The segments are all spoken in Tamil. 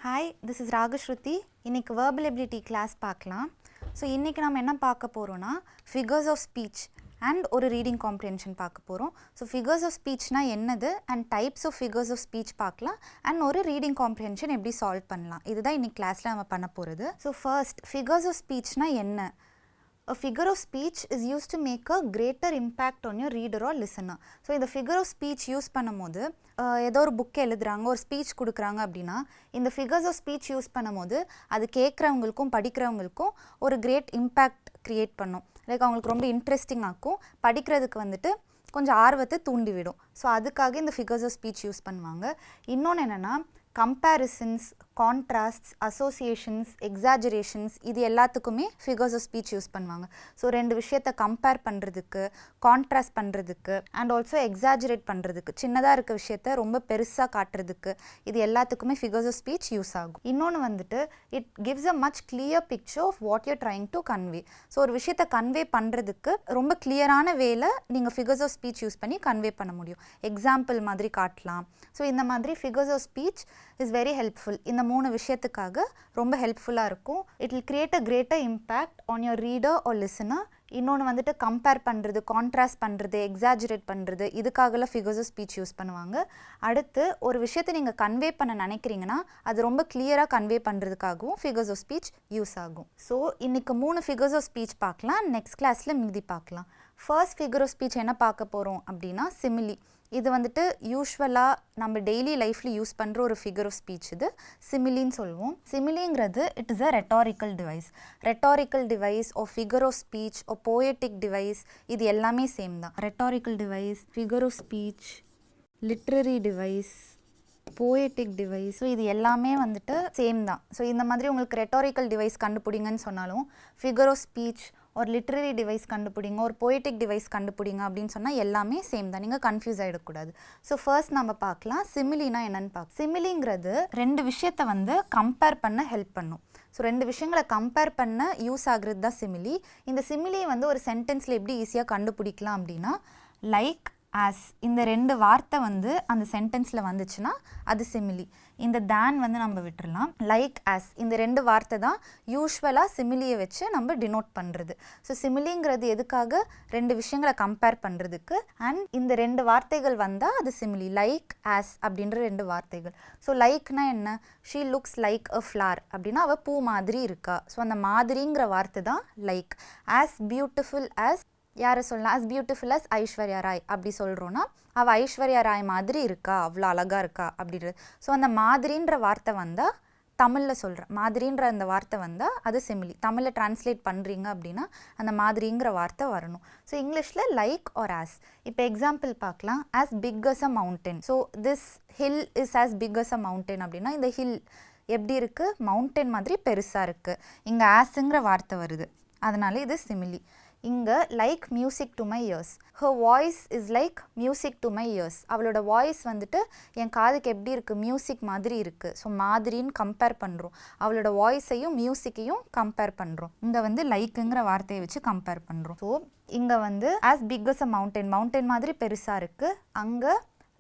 Hi, this is Ragashruti. இன்றைக்கி வேர்பல் எபிலிட்டி கிளாஸ் பார்க்கலாம். ஸோ இன்றைக்கி நம்ம என்ன பார்க்க போகிறோன்னா ஃபிகர்ஸ் ஆஃப் ஸ்பீச் அண்ட் ஒரு ரீடிங் காம்ப்ரிஹென்ஷன் பார்க்க போகிறோம். ஸோ ஃபிகர்ஸ் ஆஃப் ஸ்பீச்னால் என்னது and types of figures of speech பார்க்கலாம் அண்ட் ஒரு ரீடிங் காம்ப்ரிஹென்ஷன் எப்படி சால்வ் பண்ணலாம், இதுதான் இன்றைக்கி கிளாஸில் நம்ம பண்ண போகிறது. ஸோ ஃபர்ஸ்ட், ஃபிகர்ஸ் ஆஃப் ஸ்பீச்னால் என்ன? A figure of speech is used to make a greater impact on your reader or listener. So இந்த ஃபிகர் ஆஃப் ஸ்பீச் யூஸ் பண்ணும்போது ஏதோ ஒரு புக் எழுதுகிறாங்க, ஒரு ஸ்பீச் கொடுக்குறாங்க அப்படின்னா இந்த ஃபிகர்ஸ் ஆஃப் ஸ்பீச் யூஸ் பண்ணும்போது அது கேட்குறவங்களுக்கும் படிக்கிறவங்களுக்கும் ஒரு கிரேட் இம்பேக்ட் க்ரியேட் பண்ணும். லைக் அவங்களுக்கு ரொம்ப இன்ட்ரெஸ்டிங் ஆக்கும், படிக்கிறதுக்கு வந்துட்டு கொஞ்சம் ஆர்வத்தை தூண்டிவிடும். ஸோ அதுக்காக இந்த ஃபிகர்ஸ் ஆஃப் ஸ்பீச் யூஸ் பண்ணுவாங்க. இன்னொன்று என்னென்னா கம்பேரிசன்ஸ், கான்ட்ராஸ்ட்ஸ், அசோசியேஷன்ஸ், எக்ஸாஜரேஷன்ஸ், இது எல்லாத்துக்குமே ஃபிகர்ஸ் ஆஃப் ஸ்பீச் யூஸ் பண்ணுவாங்க. ஸோ ரெண்டு விஷயத்தை கம்பேர் பண்ணுறதுக்கு, கான்ட்ராஸ்ட் பண்ணுறதுக்கு அண்ட் ஆல்சோ எக்ஸாஜரேட் பண்ணுறதுக்கு, சின்னதாக இருக்க விஷயத்த ரொம்ப பெருசாக காட்டுறதுக்கு, இது எல்லாத்துக்குமே ஃபிகர்ஸ் ஆஃப் ஸ்பீச் யூஸ் ஆகும். இன்னொன்று வந்துட்டு it gives a much clear picture of what you're trying to convey. So ஒரு விஷயத்தை கன்வே பண்ணுறதுக்கு ரொம்ப கிளியரான வேல நீங்கள் ஃபிகர்ஸ் ஆஃப் ஸ்பீச் யூஸ் பண்ணி கன்வே பண்ண முடியும். எக்ஸாம்பிள் மாதிரி காட்டலாம். ஸோ இந்த மாதிரி figures of speech is very helpful. இந்த மூணு விஷயத்துக்காக ரொம்ப ஹெல்ப்ஃபுல்லாக இருக்கும். It will create a greater impact on your reader or listener. இன்னொன்று வந்துட்டு கம்பேர் பண்ணுறது, கான்ட்ராஸ்ட் பண்ணுறது, எக்ஸாஜரேட் பண்ணுறது, இதுக்காகலாம் ஃபிகர்ஸ் ஆஃப் ஸ்பீச் யூஸ் பண்ணுவாங்க. அடுத்து ஒரு விஷயத்தை நீங்கள் கன்வே பண்ண நினைக்கிறீங்கன்னா அது ரொம்ப கிளியராக கன்வே பண்ணுறதுக்காகவும் ஃபிகர்ஸ் ஆஃப் ஸ்பீச் யூஸ் ஆகும். ஸோ இன்றைக்கி 3 ஃபிகர்ஸ் ஆஃப் ஸ்பீச் பார்க்கலாம், நெக்ஸ்ட் கிளாஸில் மீதி பார்க்கலாம். ஃபர்ஸ்ட் ஃபிகர் ஆஃப் ஸ்பீச் என்ன பார்க்க போகிறோம் அப்படின்னா சிமிலி. இது வந்துட்டு யூஸ்வலாக நம்ம டெய்லி லைஃப்பில் யூஸ் பண்ணுற ஒரு ஃபிகர் ஆஃப் ஸ்பீச். இது சிமிலின்னு சொல்லுவோம். சிமிலிங்கிறது it is a rhetorical device. Rhetorical device or figure of speech or poetic device, இது எல்லாமே சேம் தான். Rhetorical device, figure of speech, literary device, poetic device, so இது எல்லாமே வந்துட்டு சேம் தான். ஸோ இந்த மாதிரி உங்களுக்கு ரெட்டாரிக்கல் டிவைஸ் கண்டுபிடிங்கன்னு சொன்னாலும் ஃபிகர் ஆஃப் ஸ்பீச் ஒரு லிட்ரரி டிவைஸ் கண்டுபிடிங்க, ஒரு போயட்டிக் டிவைஸ் கண்டுபிடிங்க அப்படின்னு சொன்னால் எல்லாமே சேம் தான், நீங்கள் கன்ஃபியூஸ் ஆகிடக்கூடாது. ஸோ ஃபர்ஸ்ட் நம்ம பார்க்கலாம் சிமிலினா என்னென்னு பார்க்கலாம். சிமிலிங்கிறது ரெண்டு விஷயத்தை வந்து கம்பேர் பண்ண ஹெல்ப் பண்ணும். ஸோ ரெண்டு விஷயங்களை கம்பேர் பண்ண யூஸ் ஆகுறது தான் சிமிலி. இந்த சிமிலியை வந்து ஒரு சென்டென்ஸில் எப்படி ஈஸியாக கண்டுபிடிக்கலாம் அப்படின்னா லைக், ஆஸ், இந்த ரெண்டு வார்த்தை வந்து அந்த சென்டென்ஸில் வந்துச்சுன்னா அது சிமிலி. இந்த தேன் வந்து நம்ம விட்டுறலாம். லைக், ஆஸ், இந்த ரெண்டு வார்த்தை தான் யூஸ்வலாக சிமிலியை வச்சு நம்ம டினோட் பண்ணுறது. ஸோ சிமிலிங்கிறது எதுக்காக? ரெண்டு விஷயங்களை கம்பேர் பண்ணுறதுக்கு. அண்ட் இந்த ரெண்டு வார்த்தைகள் வந்தால் அது சிமிலி. லைக், ஆஸ் அப்படின்ற ரெண்டு வார்த்தைகள். ஸோ லைக்னா என்ன? She looks like a flower அப்படின்னா அவள் பூ மாதிரி இருக்கா. ஸோ அந்த மாதிரிங்கிற வார்த்தை தான் லைக். ஆஸ் பியூட்டிஃபுல் ஆஸ், யாரை சொல்லலாம்? As beautiful as Aishwarya Rai அப்படி சொல்கிறோன்னா அவள் ஐஸ்வர்யா ராய் மாதிரி இருக்கா, அவ்வளோ அழகாக இருக்கா அப்படின்றது. ஸோ அந்த மாதிரின்ற வார்த்தை வந்தால், தமிழில் சொல்கிறேன், மாதிரின்ற அந்த வார்த்தை வந்தால் அது சிமிலி. தமிழில் டிரான்ஸ்லேட் பண்ணுறீங்க அப்படின்னா அந்த மாதிரிங்கிற வார்த்தை வரணும். ஸோ இங்கிலீஷில் லைக் ஆர் ஆஸ். இப்போ எக்ஸாம்பிள் பார்க்கலாம். As big as a mountain. So this hill is as big as a mountain அப்படின்னா இந்த ஹில் எப்படி இருக்குது? மவுண்டன் மாதிரி பெருசாக இருக்குது. இங்கே ஆஸுங்கிற வார்த்தை வருது, அதனால இது சிமிலி. இங்கே like music to my years, her voice is like music to my years. அவளோட வாய்ஸ் வந்துட்டு என் காதுக்கு எப்படி இருக்குது? மியூசிக் மாதிரி இருக்குது. ஸோ மாதிரின்னு கம்பேர் பண்ணுறோம். அவளோட வாய்ஸையும் மியூசிக்கையும் கம்பேர் பண்ணுறோம். இங்கே வந்து லைக்குங்கிற வார்த்தையை வச்சு கம்பேர் பண்ணுறோம். ஸோ இங்கே வந்து as big as a mountain, mountain மாதிரி பெருசாக இருக்குது. அங்கே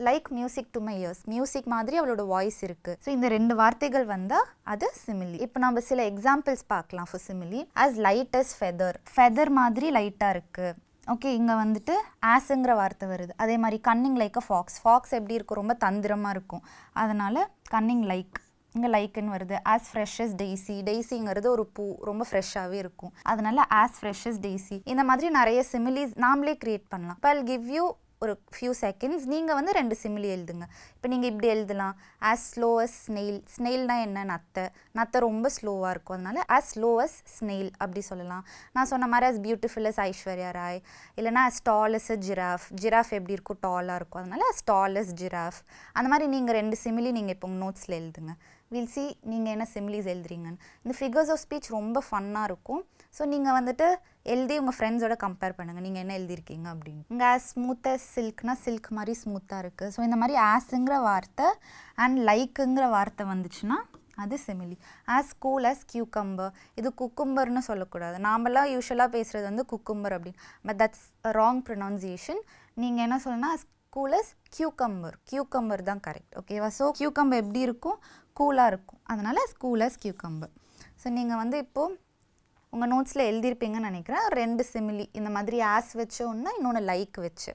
like music to my ears, music மாதிரி அவளோட வாய்ஸ் இருக்குது. ஸோ இந்த ரெண்டு வார்த்தைகள் வந்தால் அது சிமிலி. இப்போ நம்ம சில எக்ஸாம்பிள்ஸ் பார்க்கலாம் for simile. As light as feather, feather மாதிரி லைட்டாக இருக்குது. ஓகே, இங்கே வந்துட்டு ஆஸுங்கிற வார்த்தை வருது. அதே மாதிரி cunning like a fox, fox எப்படி இருக்கும்? ரொம்ப தந்திரமாக இருக்கும், அதனால் கன்னிங் லைக், இங்கே லைக்குன்னு வருது. ஆஸ் ஃப்ரெஷ் அஸ் டெய்ஸி, டெய்ஸிங்கிறது ஒரு பூ, ரொம்ப ஃப்ரெஷ்ஷாகவே இருக்கும், அதனால ஆஸ் ஃப்ரெஷ் அஸ் டெய்ஸி. இந்த மாதிரி நிறைய சிமிலிஸ் நாமளே க்ரியேட் பண்ணலாம். இப்போ I'll give you ஒரு ஃபியூ செகண்ட்ஸ், நீங்கள் வந்து ரெண்டு சிமிலி எழுதுங்க. இப்போ நீங்கள் இப்படி எழுதலாம். ஆஸ் ஸ்லோ அஸ் ஸ்னெயில், ஸ்னெயில்னா என்ன? நத்தை, நத்தை ரொம்ப ஸ்லோவாக இருக்கும், அதனால ஆஸ் ஸ்லோ அஸ் ஸ்னெயில் அப்படி சொல்லலாம். நான் சொன்ன மாதிரி as beautiful as Aishwarya Rai, இல்லைனா as tall as a giraffe, giraffe எப்படி இருக்கும்? டாலாக இருக்கும், அதனால ஆஸ் டால் அஸ் ஜிராஃப். அந்த மாதிரி நீங்கள் ரெண்டு சிமிலி நீங்கள் இப்போ நோட்ஸில் எழுதுங்க. வில் சி நீங்கள் என்ன சிமிலிஸ் எழுதுறீங்கன்னு. இந்த ஃபிகர்ஸ் ஆஃப் ஸ்பீச் ரொம்ப ஃபன்னாக இருக்கும். ஸோ நீங்கள் வந்துட்டு எழுதி உங்கள் ஃப்ரெண்ட்ஸோட கம்பேர் பண்ணுங்கள், நீங்கள் என்ன எழுதியிருக்கீங்க அப்படின்னு. இங்கே ஆஸ் ஸ்மூத் அஸ் சில்க்னா சில்க் மாதிரி ஸ்மூத்தாக இருக்குது. ஸோ இந்த மாதிரி ஆஸுங்கிற வார்த்தை அண்ட் லைக்குங்கிற வார்த்தை வந்துச்சுன்னா அது சிமிலி. ஆஸ் கூல் அஸ் கியூக்கம்பர், இது குக்கும்பர்னு சொல்லக்கூடாது. நாமெல்லாம் யூஸ்வலாக பேசுகிறது வந்து குக்கும்பர் அப்படின்னு, பட் தட்ஸ் ராங் ப்ரொனவுன்சியேஷன். நீங்கள் என்ன சொல்லணும்னா கூல் அஸ் கியூக்கம்பர், கியூக்கம்பர் தான் கரெக்ட். ஓகேவா? ஸோ கியூக்கம்பர் எப்படி இருக்கும்? கூலாக இருக்கும், அதனால் கூல் ஆஸ் கியூக்கம்பர். ஸோ நீங்கள் வந்து இப்போது உங்கள் நோட்ஸில் எழுதியிருப்பீங்கன்னு நினைக்கிறேன். 2 சிமிலி இந்த மாதிரி ஆஸ் வச்சு ஒன்று, இன்னொன்று லைக் வச்சு.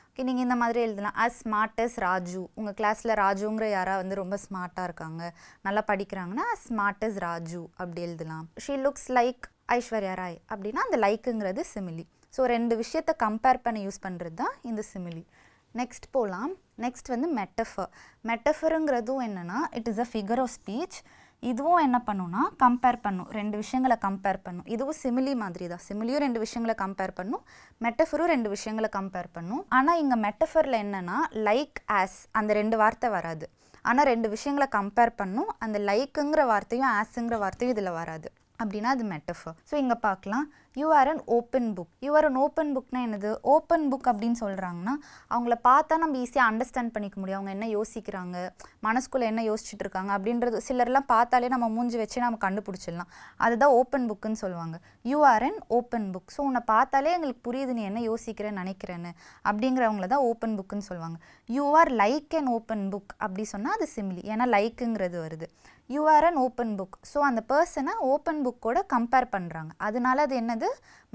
ஓகே, நீங்கள் இந்த மாதிரி எழுதலாம். as smart as Raju. உங்கள் கிளாஸில் ராஜுங்கிற யாராவது வந்து ரொம்ப ஸ்மார்ட்டாக இருக்காங்க, நல்லா படிக்கிறாங்கன்னா as smart as ராஜு அப்படி எழுதலாம். she looks like Aishwarya Rai அப்படின்னா அந்த லைக்குங்கிறது சிமிலி. ஸோ 2 விஷயத்தை கம்பேர் பண்ணி யூஸ் பண்ணுறது தான் இந்த சிமிலி. நெக்ஸ்ட் போகலாம். நெக்ஸ்ட் வந்து மெட்டஃபர். மெட்டஃபருங்கிறதும் என்னென்னா it is a figure of speech. இதுவும் என்ன பண்ணுன்னா கம்பேர் பண்ணும், 2 விஷயங்களை கம்பேர் பண்ணும். இதுவும் சிமிலி மாதிரி தான். சிமிலியும் 2 விஷயங்களை கம்பேர் பண்ணும், மெட்டஃபரும் 2 விஷயங்களை கம்பேர் பண்ணும். ஆனால் இங்கே மெட்டஃபரில் என்னென்னா லைக் ஆஸ் அந்த 2 வார்த்தை வராது. ஆனால் 2 விஷயங்களை கம்பேர் பண்ணும். அந்த லைக்குங்கிற வார்த்தையும் ஆஸுங்கிற வார்த்தையும் இதில் வராது. அப்படின்னா அது மெட்டஃபர். ஸோ இங்கே பார்க்கலாம், you are an open book. You are an open புக்னா என்னது? ஓப்பன் புக் அப்படின்னு சொல்கிறாங்கன்னா அவங்கள பார்த்தா நம்ம ஈஸியாக அண்டர்ஸ்டாண்ட் பண்ணிக்க முடியும். அவங்க என்ன யோசிக்கிறாங்க, மனசுக்குள்ளே என்ன யோசிச்சுட்டு இருக்காங்க அப்படின்றது சிலர்லாம் பார்த்தாலே நம்ம மூஞ்சி வச்சு நம்ம கண்டுபிடிச்சிடலாம். அதுதான் ஓப்பன் புக்குன்னு சொல்லுவாங்க. You are an open book. So உன்னை பார்த்தாலே எங்களுக்கு புரியுது நீ என்ன யோசிக்கிறேன்னு நினைக்கிறேன்னு அப்படிங்கிறவங்கள தான் ஓப்பன் புக்குன்னு சொல்லுவாங்க. You are like an open book அப்படி சொன்னால் அது சிமிலி, ஏன்னா லைக்குங்கிறது வருது. You are an open book. So அந்த பர்சனை ஓப்பன் புக்கோட கம்பேர் பண்ணுறாங்க, அதனால அது என்னது?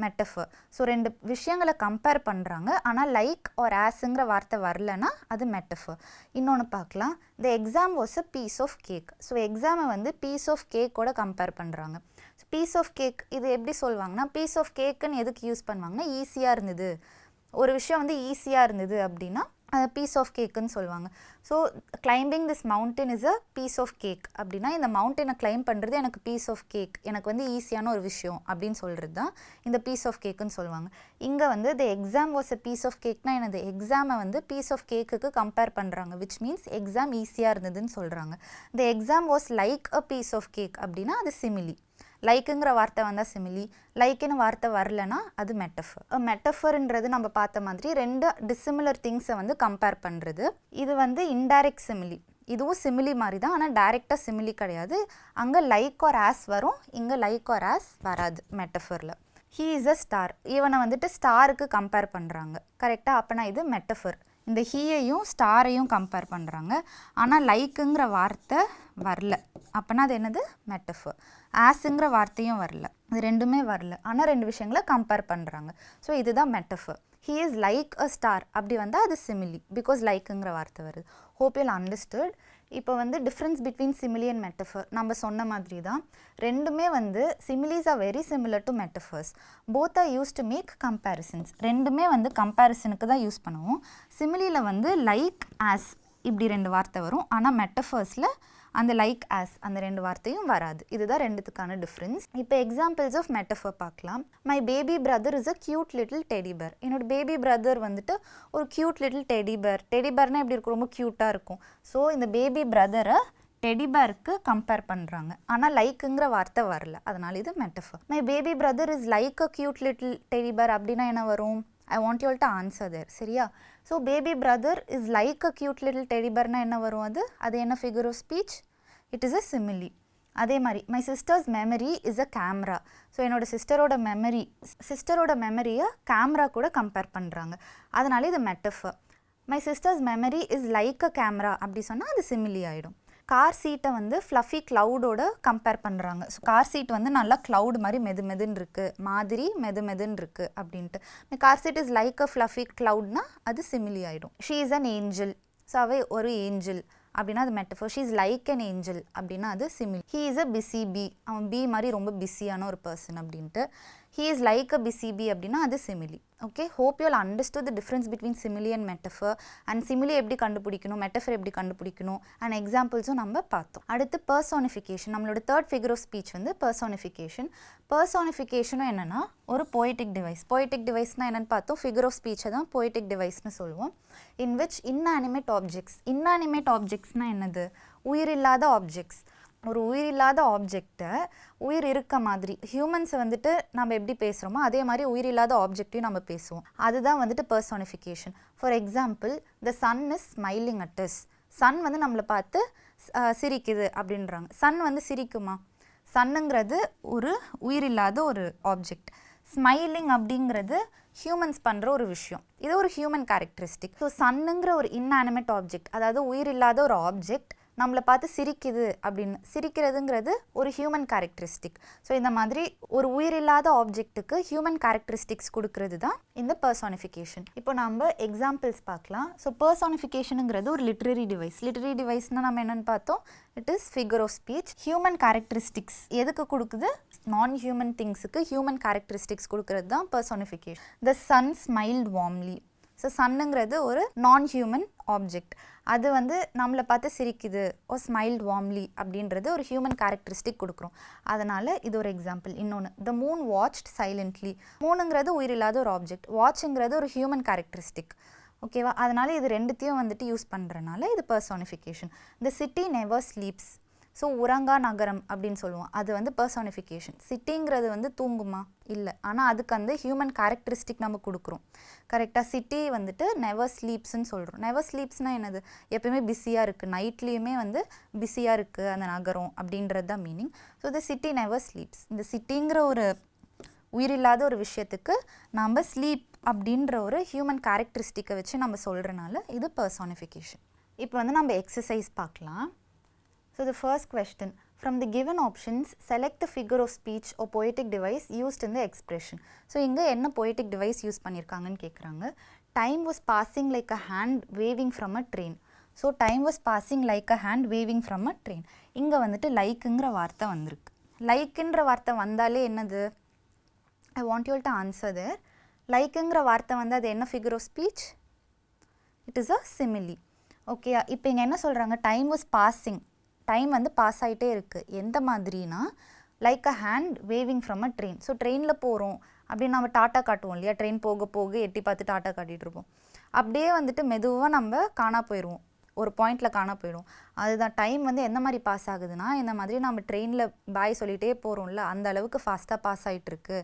மெட்டஃபர். ஸோ 2 விஷயங்களை கம்பேர் பண்ணுறாங்க, ஆனால் லைக் ஆர் ஆஸுங்கிற வார்த்தை வரலன்னா அது மெட்டஃபர். இன்னொன்று பார்க்கலாம், the exam was a piece of cake. So எக்ஸாமை வந்து பீஸ் ஆஃப் கேக்கோட கம்பேர் பண்ணுறாங்க. பீஸ் ஆஃப் கேக் இது எப்படி சொல்லுவாங்கன்னா, பீஸ் ஆஃப் கேக்குன்னு எதுக்கு யூஸ் பண்ணுவாங்கன்னா, ஈஸியாக இருந்தது, ஒரு விஷயம் வந்து ஈஸியாக இருந்தது அப்படின்னா பீஸ் ஆஃப் கேக்குன்னு சொல்லுவாங்க. So climbing this mountain is a piece of cake அப்படின்னா இந்த மவுண்டனை கிளைம் பண்ணுறது எனக்கு பீஸ் ஆஃப் கேக், எனக்கு வந்து ஈஸியான ஒரு விஷயம் அப்படின்னு சொல்கிறது தான் இந்த பீஸ் ஆஃப் கேக்குன்னு சொல்லுவாங்க. இங்கே வந்து the exam was a piece of கேக்னா என்னது? எக்ஸாமை வந்து பீஸ் ஆஃப் கேக்குக்கு கம்பேர் பண்ணுறாங்க, விச் மீன்ஸ் எக்ஸாம் ஈஸியாக இருந்ததுன்னு சொல்கிறாங்க. The exam was like a piece of cake அப்படின்னா அது சிமிலி. லைக்குங்கிற வார்த்தை வந்தால் சிமிலி, லைக்குன்னு வார்த்தை வரலனா அது மெட்டஃபர். மெட்டஃபர்ன்றது நம்ம பார்த்த மாதிரி 2 டிசிமிலர் திங்ஸை வந்து கம்பேர் பண்ணுறது. இது வந்து இன்டைரக்ட் சிமிலி. இதுவும் சிமிலி மாதிரி தான், ஆனால் டைரெக்டாக சிமிலி கிடையாது. அங்கே லைக் ஆர் ஆஸ் வரும், இங்கே லைக் ஆர் ஆஸ் வராது மெட்டஃபரில். He is a star. இவனை வந்துட்டு ஸ்டாருக்கு கம்பேர் பண்ணுறாங்க, கரெக்டாக? அப்போனா இது மெட்டஃபர். இந்த ஹீயையும் ஸ்டாரையும் கம்பேர் பண்ணுறாங்க, ஆனால் லைக்குங்கிற வார்த்தை வரல, அப்போனா அது என்னது? மெட்டஃபர். ஆஸுங்கிற வார்த்தையும் வரல, இது 2மே வரல, ஆனால் 2 விஷயங்களை கம்பேர் பண்ணுறாங்க. ஸோ இதுதான் metaphor. He is like a star அப்படி வந்தால் அது சிமிலி, பிகாஸ் லைக்குங்கிற வார்த்தை வருது. Hope you'll understood. இப்போ வந்து difference between simile and metaphor நம்ம சொன்ன மாதிரி தான். 2மே வந்து similes are very similar to metaphors. Both are used to make comparisons. 2மே வந்து கம்பேரிசனுக்கு தான் யூஸ் பண்ணுவோம். சிமிலியில் வந்து லைக் ஆஸ் இப்படி 2 வார்த்தை வரும், ஆனால் மெட்டஃபர்ஸில் அந்த லைக் ஆஸ் அந்த 2 வார்த்தையும் வராது. இதுதான் 2த்துக்கான டிஃப்ரென்ஸ். இப்போ எக்ஸாம்பிள்ஸ் ஆஃப் மெட்டஃபர் பார்க்கலாம். My baby brother is a cute little teddy bear. என்னோட பேபி பிரதர் வந்துட்டு ஒரு cute little teddy bear. Teddy பேர்னால் எப்படி இருக்கும்? ரொம்ப க்யூட்டாக இருக்கும். ஸோ இந்த பேபி பிரதரை டெடி பேருக்கு கம்பேர் பண்ணுறாங்க, ஆனால் லைக்குங்கிற வார்த்தை வரல, அதனால் இது metaphor. My baby brother is like a cute little teddy bear அப்படின்னா என்ன வரும்? I want you all to answer தேர், சரியா? So baby brother is like a cute little teddy பேர்னா என்ன வரும்? அது என்ன figure of speech? It is a simile. அதே மாதிரி my sister's memory is a camera. So என்னோட சிஸ்டரோட மெமரியை கேமரா கூட கம்பேர் பண்ணுறாங்க, அதனால இது metaphor. My sister's memory is like a camera அப்படி சொன்னால் அது சிமிலி ஆகிடும். கார் சீட்டை வந்து ஃப்ளஃபி க்ளவுடோட கம்பேர் பண்ணுறாங்க. ஸோ கார் சீட் வந்து நல்லா க்ளவுட் மாதிரி மெதுன்னு இருக்குது அப்படின்ட்டு. Car seat is like a fluffy க்ளவுட்னா அது சிமிலி ஆகிடும். She is an angel. So அவை ஒரு ஏஞ்சல் அப்படின்னா அது metaphor. She is like an angel அப்படின்னா அது simile. He is a busy bee. அவன் பீ மாதிரி ரொம்ப பிஸியான ஒரு பர்சன் அப்படின்ட்டு. He is like a busy bee அப்படின்னா அது simile. Okay, hope you all understood the difference between simile and metaphor. And simile எப்படி கண்டுபிடிக்கணும், மெட்டஃபர் எப்படி கண்டுபிடிக்கணும் அண்ட் எக்ஸாம்பிள்ஸும் நம்ம பார்த்தோம். அடுத்து பர்சானிஃபிகேஷன். நம்மளோட 3rd ஃபிகர் ஆஃப் ஸ்பீச் வந்து பர்சானிஃபிகேஷன். பர்சானிஃபிகேஷனும் என்னென்னா ஒரு போய்டிக் டிவைஸ். போய்டிக் டிவைஸ்னால் என்னென்னு பார்த்தோம், ஃபிகர் ஆஃப் ஸ்பீச்சை தான் போய்டிக் டிவைஸ்னு சொல்லுவோம். In which inanimate objects. Inanimate ஆப்ஜெக்ட்ஸ்னால் என்னது? உயிரில்லாத ஆப்ஜெக்ட்ஸ். ஒரு உயிரில்லாத ஆப்ஜெக்டை உயிர் இருக்க மாதிரி, ஹியூமன்ஸை வந்துட்டு நம்ம எப்படி பேசுகிறோமோ அதே மாதிரி உயிரில்லாத ஆப்ஜெக்டையும் நம்ம பேசுவோம். அதுதான் வந்துட்டு personification. For example, the sun is smiling at us. Sun வந்து நம்மளை பார்த்து சிரிக்குது அப்படின்றாங்க. சன் வந்து சிரிக்குமா? சன்னுங்கிறது ஒரு உயிரில்லாத ஒரு ஆப்ஜெக்ட். ஸ்மைலிங் அப்படிங்கிறது ஹியூமன்ஸ் பண்ணுற ஒரு விஷயம், இது ஒரு ஹியூமன் கேரக்டரிஸ்டிக். ஸோ சன்னுங்கிற ஒரு இன்அனிமேட் ஆப்ஜெக்ட், அதாவது உயிரில்லாத ஒரு ஆப்ஜெக்ட் நம்மளை பார்த்து சிரிக்குது அப்படின்னு. சிரிக்கிறதுங்கிறது ஒரு ஹியூமன் கேரக்டரிஸ்டிக். ஸோ இந்த மாதிரி ஒரு உயிரில்லாத ஆப்ஜெக்ட்டுக்கு ஹியூமன் கேரக்டரிஸ்டிக்ஸ் கொடுக்கறது தான் இந்த பர்சானிஃபிகேஷன். இப்போ நம்ம எக்ஸாம்பிள்ஸ் பார்க்கலாம். ஸோ பர்சானிஃபிகேஷனுங்கிறது ஒரு லிட்ரரி டிவைஸ். லிட்ரரி டிவைஸ்னால் நம்ம என்னென்னு பார்த்தோம், it is figure of speech. Human characteristics எதுக்கு கொடுக்குது, நான் ஹியூமன் திங்ஸுக்கு ஹியூமன் கேரக்டரிஸ்டிக்ஸ் கொடுக்கறது தான் personification. The sun smiled warmly. So சன்னுங்கிறது ஒரு நான் ஹியூமன் ஆப்ஜெக்ட். அது வந்து நம்மளை பார்த்து சிரிக்குது, ஓ ஸ்மைல்ட் வார்ம்லி அப்படின்றது ஒரு ஹியூமன் கேரக்டரிஸ்டிக் கொடுக்குறோம். அதனால் இது ஒரு எக்ஸாம்பிள். இன்னொன்று, த மூன் வாட்ச்ட் சைலண்ட்லி. மூணுங்கிறது உயிரில்லாத ஒரு ஆப்ஜெக்ட், வாட்சுங்கிறது ஒரு ஹியூமன் கேரக்டரிஸ்டிக். ஓகேவா? அதனால் இது ரெண்டுத்தையும் வந்துட்டு யூஸ் பண்ணுறனால இது personification. The city never sleeps. So உறங்கா நகரம் அப்படின்னு சொல்லுவோம், அது வந்து பர்சானிஃபிகேஷன். சிட்டிங்கிறது வந்து தூங்குமா? இல்லை, ஆனால் அதுக்கு வந்து ஹியூமன் கேரக்டரிஸ்டிக் நம்ம கொடுக்குறோம். கரெக்டாக? சிட்டி வந்துட்டு நெவர் ஸ்லீப்ஸ்ன்னு சொல்கிறோம். நெவர் ஸ்லீப்ஸ்னால் என்னது, எப்பயுமே பிஸியாக இருக்குது, நைட்லேயுமே வந்து பிஸியாக இருக்குது அந்த நகரம் அப்படின்றது தான் meaning. So the city never sleeps. இந்த சிட்டிங்கிற ஒரு உயிரில்லாத ஒரு விஷயத்துக்கு நம்ம ஸ்லீப் அப்படின்ற ஒரு ஹியூமன் கேரக்டரிஸ்டிக்கை வச்சு நம்ம சொல்கிறனால இது பர்சானிஃபிகேஷன். இப்போ வந்து நம்ம எக்ஸசைஸ் பார்க்கலாம். So the first question, from the given options, select the figure of speech or poetic device used in the expression. So இங்கே என்ன poetic device யூஸ் பண்ணியிருக்காங்கன்னு கேட்குறாங்க. Time was passing like a hand waving from a train. So time was passing like a hand waving from a train. இங்கே வந்துட்டு லைக்குங்கிற வார்த்தை வந்திருக்கு. லைக்குன்ற வார்த்தை வந்தாலே என்னது, I want you all to answer there. லைக்குங்கிற வார்த்தை வந்து அது என்ன figure of speech? It is a simile. Okay, இப்போ இங்கே என்ன சொல்கிறாங்க, டைம் வாஸ் பாஸிங். டைம் வந்து பாஸ் ஆகிட்டே இருக்குது. எந்த மாதிரினா, like a hand waving from a train. So ட்ரெயினில் போகிறோம் அப்படின்னு நம்ம டாட்டா காட்டுவோம் இல்லையா, ட்ரெயின் போக போக எட்டி பார்த்து டாட்டா காட்டிகிட்டு இருப்போம். அப்படியே வந்துட்டு மெதுவாக நம்ம காணா போயிடுவோம், ஒரு பாயிண்டில் காணா போயிடுவோம். அதுதான் டைம் வந்து எந்த மாதிரி பாஸ் ஆகுதுன்னா, இந்த மாதிரி நம்ம ட்ரெயினில் பாய் சொல்லிகிட்டே போகிறோம்ல, அந்த அளவுக்கு ஃபாஸ்ட்டாக பாஸ் ஆகிட்டுருக்கு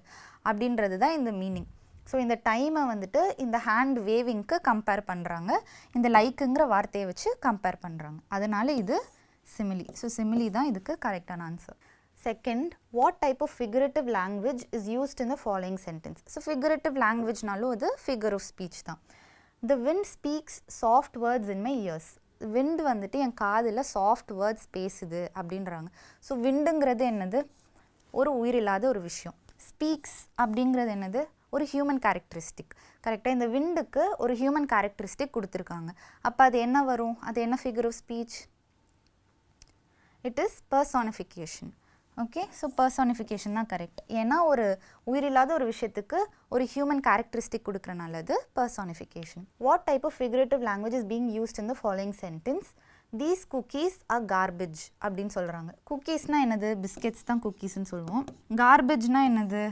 அப்படின்றது தான் இந்த மீனிங். ஸோ இந்த டைமை வந்துட்டு இந்த ஹேண்ட் வேவிங்க்கு கம்பேர் பண்ணுறாங்க, இந்த லைக்குங்கிற வார்த்தையை வச்சு கம்பேர் பண்ணுறாங்க. அதனால இது சிமிலி. ஸோ சிமிலி தான் இதுக்கு கரெக்டான answer. Second, what type of figurative language is used in the following sentence. So figurative லாங்குவேஜ்னாலும் அது ஃபிகர் ஆஃப் ஸ்பீச் தான். The wind speaks soft words in my ears. Wind வந்துட்டு என் காதில் சாஃப்ட் வேர்ட்ஸ் பேசுது அப்படின்றாங்க. ஸோ விண்டுங்கிறது என்னது, ஒரு உயிரில்லாத ஒரு விஷயம். ஸ்பீக்ஸ் அப்படிங்கிறது என்னது, ஒரு ஹியூமன் கேரக்டரிஸ்டிக். கரெக்டாக? இந்த விண்டுக்கு ஒரு ஹியூமன் கேரக்டரிஸ்டிக் கொடுத்துருக்காங்க. அப்போ அது என்ன வரும், அது என்ன figure of speech? It is personification. Okay, so personification தான் கரெக்ட். ஏன்னா ஒரு உயிரில்லாத ஒரு விஷயத்துக்கு ஒரு ஹியூமன் கேரக்டரிஸ்டிக் கொடுக்குறனால அது personification. What type of figurative language is being used in the following sentence. These cookies are garbage அப்படின்னு சொல்கிறாங்க. குக்கீஸ்னால் என்னது, பிஸ்கெட்ஸ் தான் குக்கீஸ்ன்னு சொல்லுவோம். கார்பேஜ்னால் என்னது,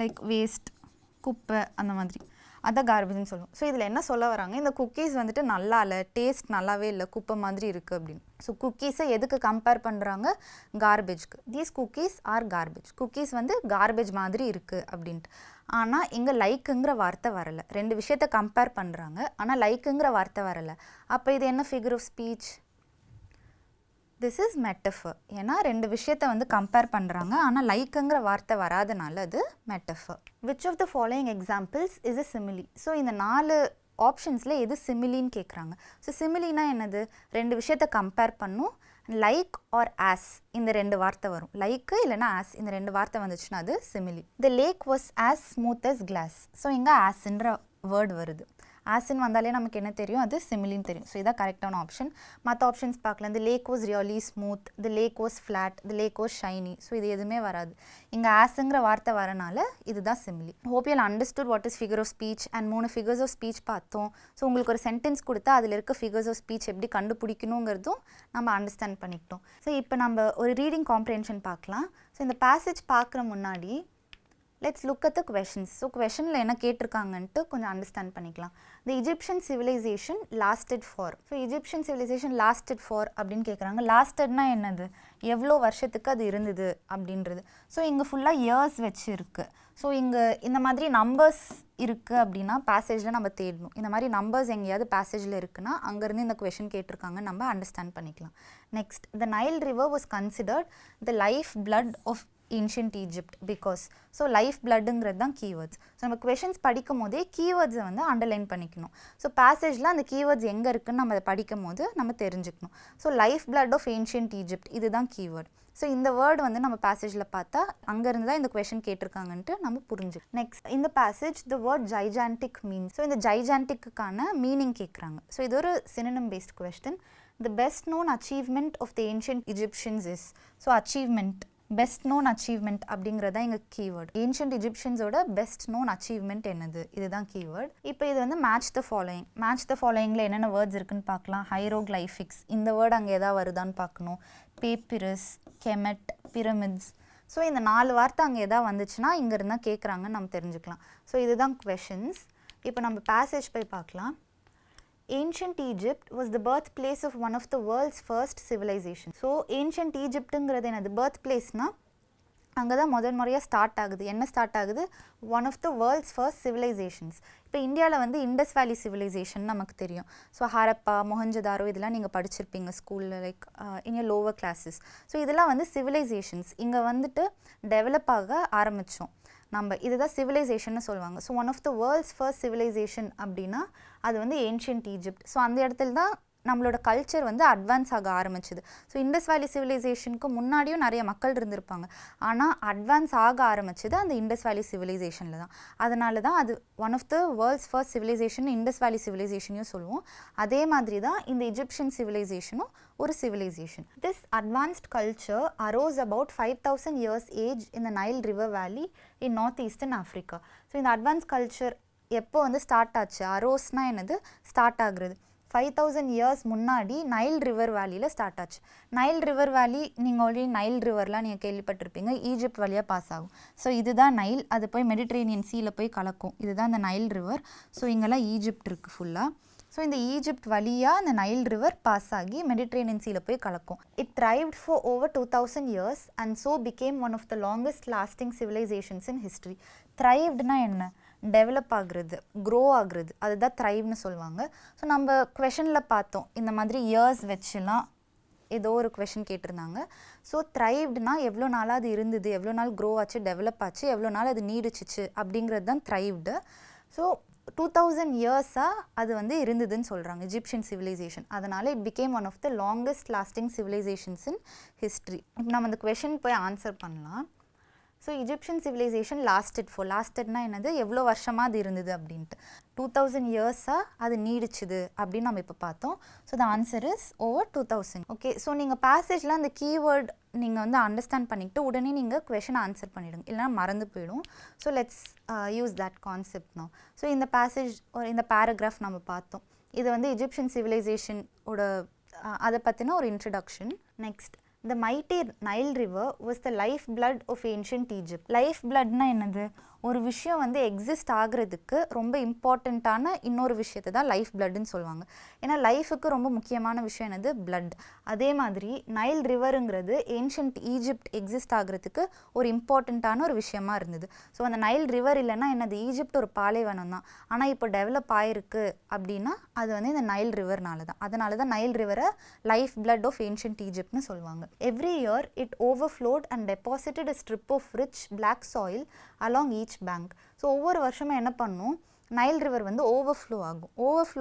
லைக் வேஸ்ட், குப்பை, அந்த மாதிரி, அதான் கார்பேஜ்னு சொல்லுவோம். ஸோ இதில் என்ன சொல்ல வராங்க, இந்த குக்கீஸ் வந்துட்டு நல்லா இல்லை, டேஸ்ட் நல்லாவே இல்லை, குப்பை மாதிரி இருக்குது அப்படின்னு. ஸோ குக்கீஸை எதுக்கு கம்பேர் பண்ணுறாங்க, கார்பேஜ்க்கு. These cookies are garbage. Cookies வந்து கார்பேஜ் மாதிரி இருக்குது அப்படின்ட்டு. ஆனால் இங்கே லைக்குங்கிற வார்த்தை வரலை. ரெண்டு விஷயத்தை கம்பேர் பண்ணுறாங்க, ஆனால் லைக்குங்கிற வார்த்தை வரலை. அப்போ இது என்ன figure of speech? This is metaphor. ஏன்னா ரெண்டு விஷயத்தை வந்து கம்பேர் பண்ணுறாங்க, ஆனால் லைக்குங்கிற வார்த்தை வராதனால அது metaphor. Which of the following examples is a simile. So இந்த 4 ஆப்ஷன்ஸில் எது சிமிலின்னு கேட்குறாங்க. ஸோ சிமிலினா என்னது, ரெண்டு விஷயத்தை கம்பேர் பண்ணும், லைக் ஆர் ஆஸ் இந்த 2 வார்த்தை வரும். லைக்கு இல்லைனா ஆஸ் இந்த 2 வார்த்தை வந்துச்சுன்னா அது simile. The lake was as smooth as glass. So இங்கே ஆஸ்ன்ற வேர்டு வருது. ஆஸ்ன்னு வந்தாலே நமக்கு என்ன தெரியும், அது சிமிலின்னு தெரியும். ஸோ இதான் கரெக்டான ஆப்ஷன். மற்ற ஆப்ஷன்ஸ் பார்க்கலாம். The lake was really smooth, the lake was flat, the lake was shiny. So இது எதுவுமே வராது. இங்கே ஆஸுங்கிற வார்த்தை வரனால இதுதான் simile. Hope you understood what is figure of speech and 3 figures of speech பார்த்தோம். ஸோ உங்களுக்கு ஒரு சென்டென்ஸ் கொடுத்தா அதில் இருக்க ஃபிகர்ஸ் ஆஃப் ஸ்பீச் எப்படி கண்டுபிடிக்கணுங்கிறதும் நம்ம அண்டர்ஸ்டாண்ட் பண்ணிக்கிட்டோம். ஸோ இப்போ நம்ம ஒரு ரீடிங் காம்ப்ரிஹென்ஷன் பார்க்கலாம். ஸோ இந்த பேசேஜ் பார்க்குற முன்னாடி let's look at the questions. So questionல என்ன கேட்டிருக்காங்கன்ட்டு கொஞ்சம் அண்டர்ஸ்டாண்ட் பண்ணிக்கலாம். The Egyptian civilization lasted for. So Egyptian civilization lasted for அப்படின்னு கேட்குறாங்க. லாஸ்டட்னா என்னது, எவ்வளோ வருஷத்துக்கு அது இருந்தது அப்படின்றது. ஸோ இங்கே ஃபுல்லாக இயர்ஸ் வச்சு இருக்குது. ஸோ இங்கே இந்த மாதிரி நம்பர்ஸ் இருக்குது அப்படின்னா பேசேஜில் நம்ம தேடணும். இந்த மாதிரி நம்பர்ஸ் எங்கேயாவது பேசேஜில் இருக்குன்னா அங்கேருந்து இந்த கொஷின் கேட்டிருக்காங்க, நம்ம அண்டர்ஸ்டாண்ட் பண்ணிக்கலாம். Next, the Nile river was considered the life blood of ancient Egypt because. So life பிளட்டுங்கிறது தான் கீவேர்ட்ஸ். ஸோ நம்ம கொஷின்ஸ் படிக்கும் போதே கீவேர்ட்ஸை வந்து அண்டர்லைன் பண்ணிக்கணும். ஸோ பேசேஜில் அந்த கீவேர்ட்ஸ் எங்கே இருக்குன்னு நம்ம அதை படிக்கும் போது நம்ம தெரிஞ்சுக்கணும். So life blood of ancient Egypt இதுதான் கீவேர்ட். ஸோ இந்த வேர்டு வந்து நம்ம பேசேஜில் பார்த்தா அங்கேருந்து தான் இந்த கொஷின் கேட்டிருக்காங்கன்ட்டு நம்ம புரிஞ்சுக்கணும். நெக்ஸ்ட் இந்த passage the word gigantic means. So இந்த ஜைஜான்டிக்குக்கான மீனிங் கேட்குறாங்க. ஸோ இது ஒரு synonym based question. The best known achievement of the ancient Egyptians is. So achievement, best known achievement அப்படிங்கிறதா எங்கள் கீவேர்ட். ஏன்ஷியன்ட் இஜிப்ஷியன்ஸோட பெஸ்ட் நோன் அச்சீவ்மெண்ட் என்னது, இதுதான் கீவேர்ட். இப்போ இது வந்து match the following. Match the ஃபாலோயிங்கில் என்னென்ன வேர்ட்ஸ் இருக்குன்னு பார்க்கலாம். ஹைரோக்ளைஃபிக்ஸ், இந்த வேர்டு அங்கே எதாவது வருதான்னு பார்க்கணும். பேப்பிரஸ், கெமெட், பிரமிட்ஸ். ஸோ இந்த 4 வார்த்தை அங்கே எதாவது வந்துச்சுன்னா இங்கே இருந்தால் கேட்குறாங்கன்னு நம்ம தெரிஞ்சுக்கலாம். ஸோ இதுதான் கொஷின்ஸ். இப்போ நம்ம பேசேஜ் போய் பார்க்கலாம். Ancient Egypt was the birthplace of one of the world's first civilizations. So ancient Egyptங்கிறது என்னது, birthplaceனா அங்கே தான் முறையாக ஸ்டார்ட் ஆகுது. என்ன ஸ்டார்ட் ஆகுது, one of the world's first civilisations. இப்போ இந்தியாவில் வந்து இண்டஸ் வேலி சிவிலைசேஷன் நமக்கு தெரியும். ஸோ ஹரப்பா, மொஹஞ்சதாரோ இதெல்லாம் நீங்கள் படிச்சிருப்பீங்க ஸ்கூலில், like in lower classes. So இதெல்லாம் வந்து சிவிலைசேஷன்ஸ் இங்கே வந்துட்டு டெவலப் ஆக ஆரம்பித்தோம் நம்ம. இதுதான் சிவிலைசேஷன்னு சொல்லுவாங்க. So one of the world's first civilisation அப்படின்னா அது வந்து ஏன்ஷியன்ட் ஈஜிப்ட். ஸோ அந்த இடத்துல தான் நம்மளோட கல்ச்சர் வந்து அட்வான்ஸ் ஆக ஆரம்பிச்சுது. ஸோ இண்டஸ் வேலி சிவிலைசேஷனுக்கு முன்னாடியும் நிறைய மக்கள் இருந்திருப்பாங்க. ஆனால் அட்வான்ஸ் ஆக ஆரம்பிச்சது அந்த இண்டஸ் வேலி சிவிலைசேஷனில் தான். அதனால தான் அது one of the world's first civilisation Indus valley சிவிலைசேஷனையும் சொல்லுவோம். அதே மாதிரி தான் இந்த இஜிப்ஷியன் சிவிலைசேஷனும் ஒரு civilisation. This advanced culture arose about 5000 years ago in the Nile river valley in north eastern Africa. So இந்த அட்வான்ஸ் கல்ச்சர் எப்போ வந்து ஸ்டார்ட் ஆச்சு, அரோஸ்னால் என்னது, ஸ்டார்ட் ஆகுறது 5000 years முன்னாடி நைல் ரிவர் வேலியில் ஸ்டார்ட் ஆச்சு. நைல் ரிவர் வேலி நீங்கள் ஆல்ரெடி நைல் ரிவர்லாம் நீங்கள் கேள்விப்பட்டிருப்பீங்க, ஈஜிப்ட் வழியாக பாஸ் ஆகும். ஸோ இதுதான் நைல், அது போய் மெடிட்ரேனியன் சீயில் போய் கலக்கும். இதுதான் இந்த நைல் ரிவர். ஸோ இங்கெல்லாம் ஈஜிப்ட் இருக்குது ஃபுல்லாக. ஸோ இந்த ஈஜிப்ட் வழியாக அந்த நைல் ரிவர் பாஸ் ஆகி மெடிட்ரேனியன் சீயில் போய் கலக்கும். It thrived for over 2000 years and so became one of the longest lasting civilisations in history. த்ரைவ்டுனா என்ன, டெவலப் ஆகுறது, க்ரோ ஆகுறது, அதுதான் த்ரைவ்னு சொல்லுவாங்க. ஸோ நம்ம குவெஷனில் பார்த்தோம், இந்த மாதிரி இயர்ஸ் வச்சுலாம் ஏதோ ஒரு குவெஷன் கேட்டிருந்தாங்க. ஸோ த்ரைவ்டுனா எவ்வளோ நாளாக அது இருந்தது, எவ்வளோ நாள் க்ரோ ஆச்சு, டெவலப் ஆச்சு, எவ்வளோ நாள் அது நீடிச்சிச்சு அப்படிங்கிறது தான் த்ரைவ்டு. ஸோ 2000 years-ஆக அது வந்து இருந்ததுன்னு சொல்கிறாங்க இஜிப்ஷியன் சிவிலைசேஷன். அதனால் it became one of the longest lasting civilisations in history. இப்போ நம்ம அந்த குவெஷன் போய் ஆன்சர் பண்ணலாம். ஸோ இஜிப்ஷியன் சிவிலைசேஷன் லாஸ்டட்னா என்னது, எவ்வளோ வருஷமாக அது இருந்தது அப்படின்ட்டு. 2000 years-ஆக அது நீடிச்சுது அப்படின்னு நம்ம இப்போ பார்த்தோம். So the answer is over 2000. Okay, so நீங்கள் பேசேஜில் அந்த கீவேர்ட் நீங்கள் வந்து அண்டர்ஸ்டாண்ட் பண்ணிக்கிட்டு உடனே நீங்கள் குவெஷன் ஆன்சர் பண்ணிவிடுங்க, இல்லைனா மறந்து போயிடும். So let's use that concept no. So இந்த பேசேஜ் இந்த பேராகிராஃப் நம்ம பார்த்தோம். இது வந்து இஜிப்ஷியன் சிவிலைசேஷனோட அதை பற்றின ஒரு introduction. Next, the mighty Nile River was the lifeblood of ancient Egypt. Lifebloodனா என்னது, ஒரு விஷயம் வந்து எக்ஸிஸ்ட் ஆகிறதுக்கு ரொம்ப இம்பார்ட்டண்ட்டான இன்னொரு விஷயத்தை தான் லைஃப் பிளட்னு சொல்லுவாங்க. ஏன்னா லைஃபுக்கு ரொம்ப முக்கியமான விஷயம் என்னது, பிளட். அதே மாதிரி நைல் ரிவருங்கிறது ஏன்ஷியன்ட் ஈஜிப்ட் எக்ஸிஸ்ட் ஆகிறதுக்கு ஒரு இம்பார்ட்டண்ட்டான ஒரு விஷயமா இருந்தது. ஸோ அந்த நைல் ரிவர் இல்லைன்னா என்னது, ஈஜிப்ட் ஒரு பாலைவனம் தான். ஆனால் இப்போ டெவலப் ஆகிருக்கு அப்படின்னா அது வந்து இந்த நைல் ரிவர்னால தான். அதனால தான் நைல் ரிவரை லைஃப் பிளட் ஆஃப் ஏன்ஷியன்ட் ஈஜிப்ட்னு சொல்லுவாங்க. Every year it overflowed and deposited a strip of rich black soil along each bank. So ஒவ்வொரு வருஷமும் என்ன பண்ணும், நைல் ரிவர் வந்து ஓவர்ஃப்ளோ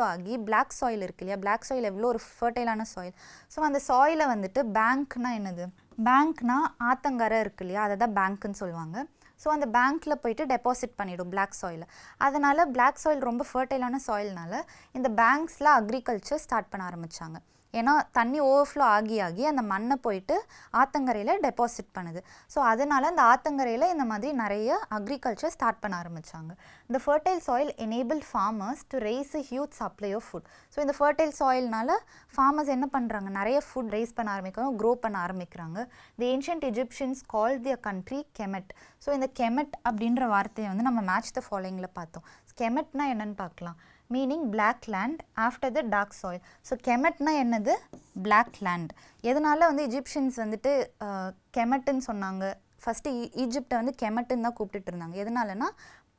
ஆகி பிளாக் சாயில் இருக்கு இல்லையா, பிளாக் சாயில் எவ்வளோ ஒரு ஃபர்டைலான சாயில். ஸோ அந்த சாயிலை வந்துட்டு பேங்க்னா என்னது, பேங்க்னா ஆத்தங்கரை இருக்கு இல்லையா, அதை தான் பேங்க்குன்னு சொல்லுவாங்க. ஸோ அந்த பேங்க்கில் போயிட்டு டெபாசிட் பண்ணிவிடும் பிளாக் சாயிலை. அதனால் பிளாக் சாயில் ரொம்ப ஃபர்டைலான சாயில்னால இந்த பேங்க்ஸில் அக்ரிகல்ச்சர் ஸ்டார்ட் பண்ண ஆரம்பித்தாங்க. ஏன்னா தண்ணி ஓவர்ஃப்ளோ ஆகி அந்த மண்ணை போயிட்டு ஆத்தங்கரையில் டெபாசிட் பண்ணுது. ஸோ அதனால் அந்த ஆத்தங்கரையில் இந்த மாதிரி நிறைய அக்ரிகல்ச்சர் ஸ்டார்ட் பண்ண ஆரம்பித்தாங்க. இந்த fertile soil enable farmers to raise a huge supply of food. So இந்த ஃபர்டைல் சாயில்னால ஃபார்மர்ஸ் என்ன பண்ணுறாங்க, நிறைய ஃபுட் ரைஸ் பண்ண ஆரம்பிக்கிறாங்க, க்ரோ பண்ண ஆரம்பிக்கிறாங்க. The ancient Egyptians call their country Kemet. So இந்த கெமெட் அப்படின்ற வார்த்தையை வந்து நம்ம மேட்ச் த ஃபாலோயிங்கில் பார்த்தோம். கெமெட்னா என்னன்னு பார்க்கலாம். Meaning black land after the dark soil. So கெமெட்னா என்னது, பிளாக் லேண்ட். எதனால வந்து இஜிப்ஷியன்ஸ் வந்துட்டு கெமெட்டுன்னு சொன்னாங்க, ஃபஸ்ட்டு ஈஜிப்டை வந்து கெமெட்டுன்னு தான் கூப்பிட்டுட்டு இருந்தாங்க. எதனாலனா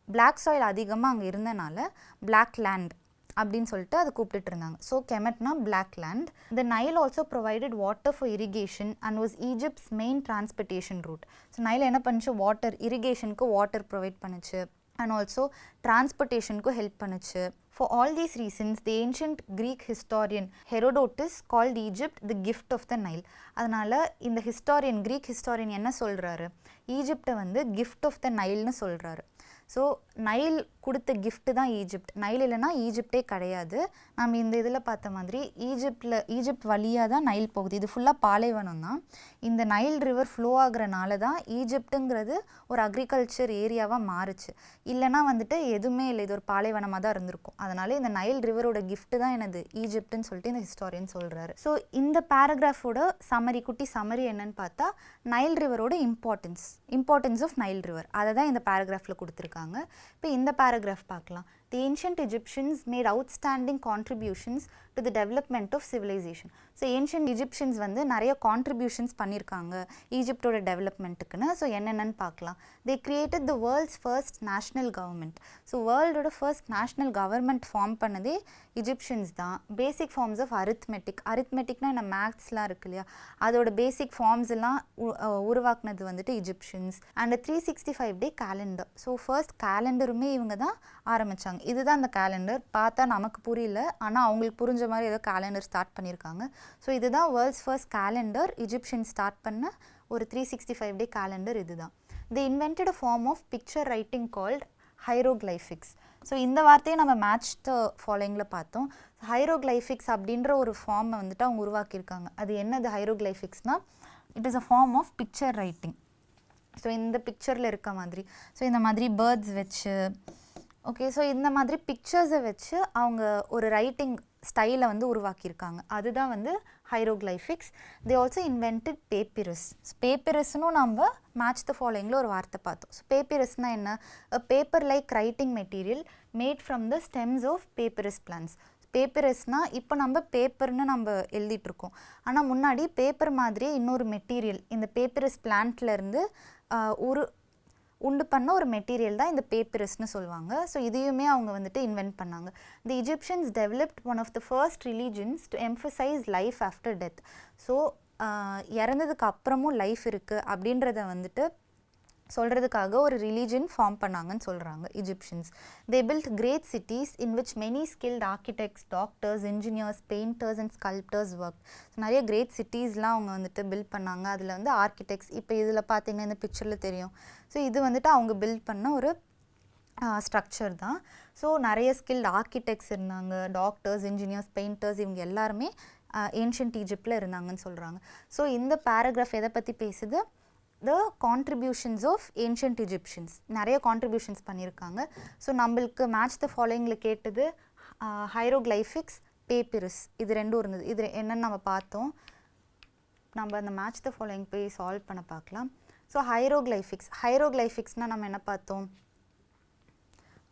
பிளாக் சாயில் அதிகமாக அங்கே இருந்தனால பிளாக் லேண்ட் அப்படின்னு சொல்லிட்டு அதை கூப்பிட்டுட்டு இருந்தாங்க. ஸோ கெமெட்னா black land. The Nile also provided water for irrigation and was Egypt's main transportation route. So Nile என்ன பண்ணுச்சு, வாட்டர் இரிகேஷனுக்கு வாட்டர் ப்ரொவைட் பண்ணுச்சு and also transportationக்கு help பண்ணுச்சு. For all these reasons, the ancient Greek historian Herodotus called Egypt the gift of the Nile. அதனால இந்த ஹிஸ்டாரியன், Greek historian என்ன சொல்கிறாரு, ஈஜிப்டை வந்து gift of the Nileன்னு சொல்கிறாரு. ஸோ நைல் கொடுத்த கிஃப்ட்டு தான் ஈஜிப்ட். நைல் இல்லைனா ஈஜிப்டே கிடையாது. நம்ம இந்த இதில் பார்த்த மாதிரி ஈஜிப்ட் வழியாக தான் நைல் போகுது. இது ஃபுல்லாக பாலைவனம் தான். இந்த நைல் ரிவர் ஃப்ளோ ஆகுறனால தான் ஈஜிப்ட்டுங்கிறது ஒரு அக்ரிகல்ச்சர் ஏரியாவாக மாறுச்சு. இல்லைனா வந்துட்டு எதுவுமே இல்லை, இது ஒரு பாலைவனமாக தான் இருந்திருக்கும். அதனால இந்த நைல் ரிவரோட கிஃப்ட்டு தான் எனது ஈஜிப்டுன்னு சொல்லிட்டு இந்த ஹிஸ்டாரியன் சொல்கிறாரு. ஸோ இந்த பேராகிராஃபோட குட்டி சம்மரி என்னன்னு பார்த்தா, நைல் ரிவரோட இம்பார்ட்டன்ஸ் ஆஃப் நைல் ரிவர் அதை தான் இந்த பேராகிராஃபில் கொடுத்துருக்காங்க. இப்போ இந்த பேராகிராஃப் பார்க்கலாம். The ancient Egyptians made outstanding contributions to the development of civilization. So ancient Egyptians வந்து நிறைய கான்ட்ரிபியூஷன்ஸ் பண்ணியிருக்காங்க ஈஜிப்டோட டெவலப்மெண்ட்டுக்குன்னு. ஸோ என்னென்னு பார்க்கலாம். They created the world's first national government. So வேர்ல்டோட ஃபர்ஸ்ட் நேஷ்னல் கவர்மெண்ட் ஃபார்ம் பண்ணதே இஜிப்ஷியன்ஸ் தான். பேசிக் ஃபார்ம்ஸ் ஆஃப் அரித்மெட்டிக்னா என்ன மேக்ஸ்லாம் இருக்கு இல்லையா, அதோட பேசிக் ஃபார்ம்ஸ் எல்லாம் உருவாக்குனது வந்துட்டு Egyptians. And 365 day calendar. So first கேலண்டருமே இவங்க தான் ஆரம்பித்தாங்க. இதுதான் அந்த கேலண்டர். பார்த்தா நமக்கு புரியல, ஆனால் அவங்களுக்கு புரிஞ்ச மாதிரி ஏதோ கேலண்டர் ஸ்டார்ட் பண்ணியிருக்காங்க. ஸோ இதுதான் world's first calendar. Egyptian start பண்ண ஒரு 365 day கேலண்டர் இதுதான். They invented a form of picture writing called hieroglyphics. So இந்த வார்த்தையை நம்ம மேட்ச் த ஃபாலோயிங்கில் பார்த்தோம். ஹைரோக்ளைஃபிக்ஸ் அப்படின்ற ஒரு ஃபார்மை வந்துட்டு அவங்க உருவாக்கியிருக்காங்க. அது என்னது ஹைரோக்ளைஃபிக்ஸ்னால், it is a form of picture writing. So இந்த பிக்சரில் இருக்க மாதிரி, ஸோ இந்த மாதிரி பேர்ட்ஸ் வச்சு, ஓகே, ஸோ இந்த மாதிரி பிக்சர்ஸை வச்சு அவங்க ஒரு ரைட்டிங் ஸ்டைலை வந்து உருவாக்கியிருக்காங்க. அதுதான் வந்து ஹைரோக்ளைஃபிக்ஸ். They also invented பேப்பிரஸ். பேப்பிரஸ்னு நம்ம மேட்ச் த ஃபாலோயிங்கில் ஒரு வார்த்தை பார்த்தோம். ஸோ பேப்பிரஸ்னால் என்ன, a paper like writing material made from the stems of papyrus plants. பேப்பரஸ்னால் இப்போ நம்ம பேப்பர்னு நம்ம எழுதிட்டுருக்கோம், ஆனால் முன்னாடி பேப்பர் மாதிரியே இன்னொரு மெட்டீரியல் இந்த பேப்பரஸ் பிளான்ட்லேருந்து உண்டு பண்ண ஒரு மெட்டீரியல் தான் இந்த பேப்பரஸ்னு சொல்லுவாங்க. ஸோ இதையுமே அவங்க வந்துட்டு இன்வென்ட் பண்ணாங்க. The Egyptians developed one of the first religions to emphasise life after death. So இறந்ததுக்கு அப்புறமும் லைஃப் இருக்குது அப்படின்றத வந்துட்டு சொல்கிறதுக்காக ஒரு ரிலீஜன் ஃபார்ம் பண்ணாங்கன்னு சொல்கிறாங்க Egyptians. They built great cities in which many skilled architects, doctors, engineers, painters and sculptors work. So நிறைய கிரேட் சிட்டிஸ்லாம் அவங்க வந்துட்டு பில்ட் பண்ணாங்க. அதில் வந்து ஆர்கிடெக்ட்ஸ், இப்போ இதில் பார்த்தீங்கன்னா இந்த பிக்சரில் தெரியும். ஸோ இது வந்துட்டு அவங்க பில்ட் பண்ண ஒரு ஸ்ட்ரக்சர் தான். ஸோ நிறைய ஸ்கில்ட் ஆர்கிடெக்ட்ஸ் இருந்தாங்க, டாக்டர்ஸ், இன்ஜினியர்ஸ், பெயிண்டர்ஸ், இவங்க எல்லாருமே ஏன்ஷியன்ட் ஈஜிப்டில் இருந்தாங்கன்னு சொல்கிறாங்க. ஸோ இந்த பேராகிராஃப் எதை பற்றி பேசுது, the contributions of ancient Egyptians. நிறைய கான்ட்ரிபியூஷன்ஸ் பண்ணியிருக்காங்க. ஸோ நம்மளுக்கு மேட்ச் த ஃபாலோயிங்கில் கேட்டது ஹைரோக்ளைஃபிக்ஸ், பேப்பிரஸ், இது ரெண்டும் இருந்தது. இது என்னென்னு நம்ம பார்த்தோம். நம்ம அந்த மேட்ச் த ஃபாலோயிங் போய் சால்வ் பண்ண பார்க்கலாம். ஸோ ஹைரோக்ளைஃபிக்ஸ்னால் நம்ம என்ன பார்த்தோம்,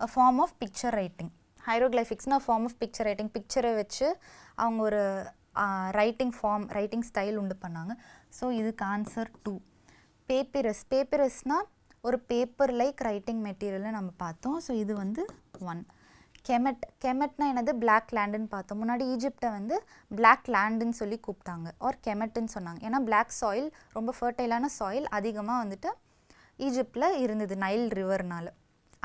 a form of picture writing. ஹைரோக்ளைஃபிக்ஸ்னால் ஃபார்ம் ஆஃப் பிக்சர் ரைட்டிங். பிக்சரை வச்சு அவங்க ஒரு ரைட்டிங் ஸ்டைல் உண்டு பண்ணாங்க. ஸோ இதுக்கு ஆன்சர் 2. பேப்பிரஸ்னால் ஒரு பேப்பர் லைக் ரைட்டிங் மெட்டீரியல்னு நம்ம பார்த்தோம். ஸோ இது வந்து 1. கெமெட்னா என்னது, பிளாக் லேண்டுன்னு பார்த்தோம். முன்னாடி ஈஜிப்டை வந்து பிளாக் லேண்டுன்னு சொல்லி கூப்பிட்டாங்க, ஆர் கெமெட்டுன்னு சொன்னாங்க. ஏன்னா பிளாக் சாயில், ரொம்ப ஃபர்டைலான சாயில் அதிகமாக வந்துட்டு ஈஜிப்டில் இருந்தது நைல் ரிவர்னால்,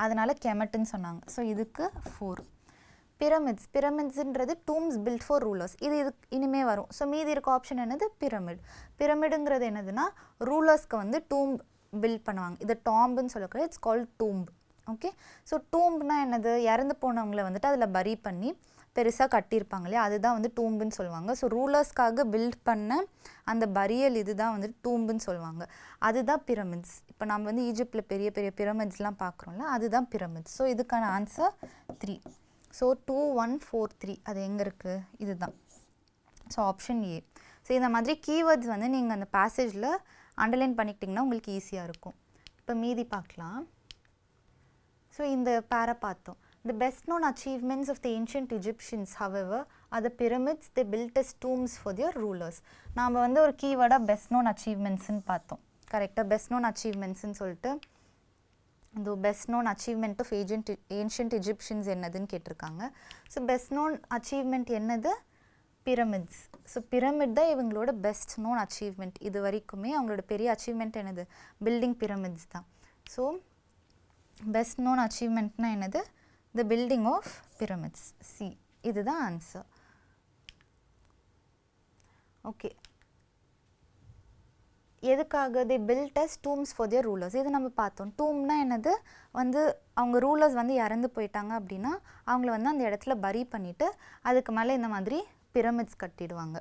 அதனால் கெமெட்டுன்னு சொன்னாங்க. ஸோ இதுக்கு 4. பிரமிட்ஸ்ன்றது டூம்ஸ் பில்ட் ஃபார் ரூலர்ஸ். இது இனிமே வரும். ஸோ மீதி இருக்க ஆப்ஷன் என்னது, பிரமிடுங்கிறது என்னதுன்னா ரூலர்ஸ்க்கு வந்து டூம் பில்ட் பண்ணுவாங்க. இது டாம்புன்னு சொல்லக்கூடாது, இட்ஸ் கால்ட் டூம்ப். ஓகே, ஸோ டூம்புனா என்னது, இறந்து போனவங்களை வந்துட்டு அதில் பரி பண்ணி பெருசாக கட்டியிருப்பாங்க இல்லையா, அதுதான் வந்து டூம்புன்னு சொல்லுவாங்க. ஸோ ரூலர்ஸ்க்காக பில்ட் பண்ண அந்த பரியல் இதுதான் வந்துட்டு டூம்புன்னு சொல்லுவாங்க. அதுதான் பிரமிட்ஸ். இப்போ நம்ம வந்து ஈஜிப்டில் பெரிய பெரிய பிரமிட்ஸ்லாம் பார்க்குறோம்ல, அதுதான் பிரமிட்ஸ். ஸோ இதுக்கான ஆன்சர் 3. ஸோ 2, 1, 4, 3 அது எங்கே இருக்குது, இதுதான். So option A. ஸோ இந்த மாதிரி கீவேர்ட்ஸ் வந்து நீங்கள் அந்த பேசேஜில் அண்டர்லைன் பண்ணிக்கிட்டிங்கன்னா உங்களுக்கு ஈஸியாக இருக்கும். இப்போ மீதி பார்க்கலாம். ஸோ இந்த பேரை பார்த்தோம். The best known achievements of the ancient Egyptians, however, are the pyramids they built as tombs for their rulers. நாம் வந்து ஒரு கீவேர்டாக பெஸ்ட் நோன் அச்சீவ்மெண்ட்ஸ்ன்னு பார்த்தோம். கரெக்டாக பெஸ்ட் நோன் அச்சீவ்மெண்ட்ஸ்ன்னு சொல்லிட்டு இந்த best known achievement of ancient Egyptians என்னதுன்னு கேட்டிருக்காங்க. ஸோ பெஸ்ட் நோன் அச்சீவ்மெண்ட் என்னது? பிரமிட்ஸ். ஸோ பிரமிட் தான் இவங்களோட பெஸ்ட் நோன் அச்சீவ்மெண்ட். இது வரைக்குமே அவங்களோட பெரிய அச்சீவ்மெண்ட் என்னது? பில்டிங் பிரமிட்ஸ் தான். ஸோ பெஸ்ட் நோன் அச்சீவ்மெண்ட்னா என்னது? The building of pyramids. C, இதுதான் ஆன்சர். ஓகே, எதுக்காக they built as tombs for their rulers? இது நம்ம பார்த்தோம். டூம்னா என்னது? வந்து அவங்க ரூலர்ஸ் வந்து இறந்து போயிட்டாங்க அப்படின்னா அவங்கள வந்து அந்த இடத்துல பரி பண்ணிவிட்டு அதுக்கு மேலே இந்த மாதிரி பிரமிட்ஸ் கட்டிடுவாங்க.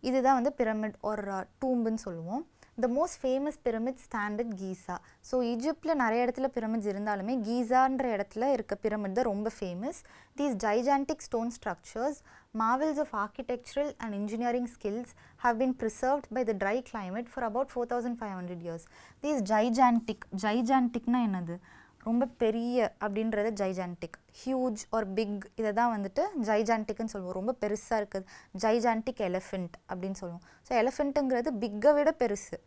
இதுதான் வந்து பிரமிட் ஒரு டூம்புன்னு சொல்லுவோம். The most famous pyramid stand at Giza. So ஈஜிப்டில் நிறைய இடத்துல பிரமிட்ஸ் இருந்தாலுமே கீசான்ற இடத்துல இருக்க பிரமிட் தான் ரொம்ப famous. These gigantic stone structures, marvels of architectural and engineering skills, have been preserved by the dry climate for about 4,500 years. These giganticனா என்னது? ரொம்ப பெரிய அப்படின்றத ஜைஜான்டிக், ஹியூஜ் ஆர் பிக், இதை தான் வந்துட்டு ஜைஜான்டிக்னு சொல்லுவோம். ரொம்ப பெருசாக இருக்குது, ஜைஜான்டிக் எலிஃபெண்ட் அப்படின்னு சொல்லுவோம். ஸோ எலிஃபெண்ட்டுங்கிறது பிக்கை விட பெருசு,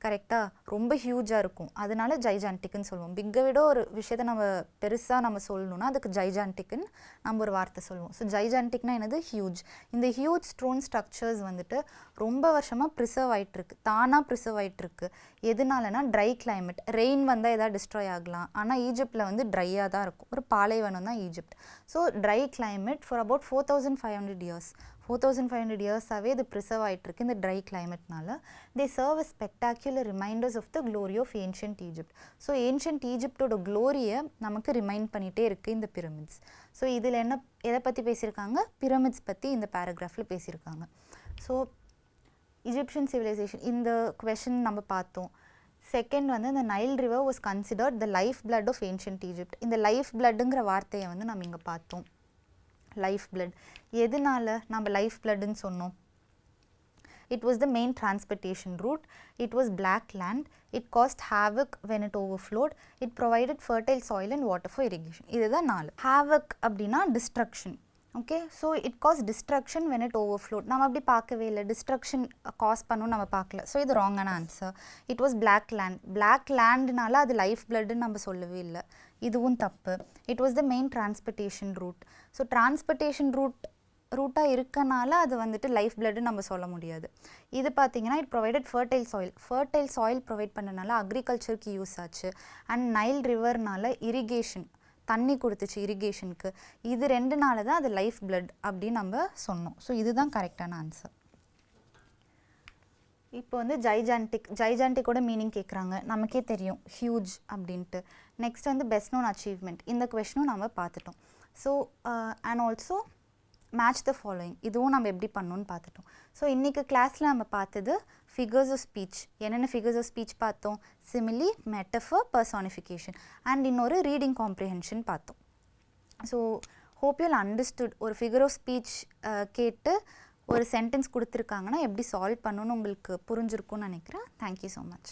கரெக்டாக? ரொம்ப ஹியூஜாக இருக்கும், அதனால ஜைஜான்டிக்னு சொல்லுவோம். பிக்கை விட ஒரு விஷயத்தை நம்ம பெருசாக நம்ம சொல்லணும்னா அதுக்கு ஜைஜான்டிக்னு நம்ம ஒரு வார்த்தை சொல்லுவோம். ஸோ ஜைஜான்டிக்னா என்னது? ஹியூஜ். இந்த ஹியூஜ் ஸ்டோன் ஸ்ட்ரக்சர்ஸ் வந்துட்டு ரொம்ப வருஷமாக ப்ரிசர்வ் ஆகிட்டுருக்கு, தானாக ப்ரிசர்வ் ஆகிட்டுருக்கு. எதனாலனா ட்ரை கிளைமேட், ரெயின் வந்தால் எதாவது டிஸ்ட்ராய் ஆகலாம், ஆனால் ஈஜிப்டில் வந்து ட்ரையாக தான் இருக்கும், ஒரு பாலைவனம் தான் Egypt. So dry climate for about 4,500 years. 4,500 இயர்ஸாகவே இது ப்ரிசர்வ் ஆகிட்டுருக்கு இந்த ட்ரை கிளைமேட்னால. They serve a spectacular reminders of the glory of ancient Egypt. So ancient ஈஜிப்டோட க்ளோரியை நமக்கு ரிமைண்ட் பண்ணிகிட்டே இருக்குது இந்த பிரமிட்ஸ். ஸோ இதில் என்ன எதை பற்றி பேசியிருக்காங்க? பிரமிட்ஸ் பற்றி இந்த பேராகிராஃபில் பேசியிருக்காங்க. ஸோ Egyptian civilization, இந்த கொஷின் நம்ம பார்த்தோம். செகண்ட் வந்து இந்த Nile river was considered the life blood of ancient Egypt. இந்த லைஃப் பிளட்டுங்கிற வார்த்தையை வந்து நம்ம இங்கே பார்த்தோம். லைஃப் பிளட் எதனால நம்ம லைஃப் பிளட்னு சொன்னோம்? It was the main transportation route. It was black land. It caused havoc when it overflowed. It provided fertile soil and water for irrigation. இதுதான் 4. Havoc அப்படின்னா destruction. Okay, so it causes destruction when it overflowed. நம்ம அப்படி பார்க்கவே இல்லை, டிஸ்ட்ரக்ஷன் காஸ் பண்ணணும்னு நம்ம பார்க்கல. ஸோ இது ராங்கான answer. It was black land. Black லேண்ட்னால அது லைஃப் பிளட்னு நம்ம சொல்லவே இல்லை, இதுவும் தப்பு. It was the main transportation route. So transportation ரூட்டாக இருக்கனால அது வந்துட்டு லைஃப் பிளட்னு நம்ம சொல்ல முடியாது. இது பார்த்திங்கன்னா it provided fertile soil. Fertile soil provide பண்ணனால அக்ரிகல்ச்சருக்கு யூஸ் ஆச்சு. அண்ட் நைல் ரிவர்னால இரிகேஷன், தண்ணி கொடுத்துச்சு இரிகேஷனுக்கு. இது 2 தான் அது லைஃப் பிளட் அப்படின்னு நம்ம சொன்னோம். ஸோ இதுதான் கரெக்டான ஆன்சர். இப்போ வந்து ஜைஜான்டிக்கோட மீனிங் கேட்குறாங்க. நமக்கே தெரியும் ஹியூஜ் அப்படின்ட்டு. நெக்ஸ்ட் வந்து பெஸ்ட் நோன் அச்சீவ்மெண்ட், இந்த கொஷனும் நம்ம பார்த்துட்டோம். So and also match the following, இதுவும் நம்ம எப்படி பண்ணணும்னு பார்த்துட்டோம். ஸோ இன்றைக்கி கிளாஸில் நம்ம பார்த்தது ஃபிகர்ஸ் ஆஃப் ஸ்பீச். என்னென்ன ஃபிகர்ஸ் ஆஃப் ஸ்பீச் பார்த்தோம்? சிமிலி, மெட்டஃபர், பர்சானிஃபிகேஷன் அண்ட் இன்னொரு ரீடிங் காம்ப்ரிஹென்ஷன் பார்த்தோம். So hope you'll understood. ஒரு ஃபிகர் ஆஃப் ஸ்பீச் கேட்டு ஒரு சென்டென்ஸ் கொடுத்துருக்காங்கன்னா எப்படி சால்வ் பண்ணணும்னு உங்களுக்கு புரிஞ்சிருக்கும்னு நினைக்கிறேன். Thank you so much.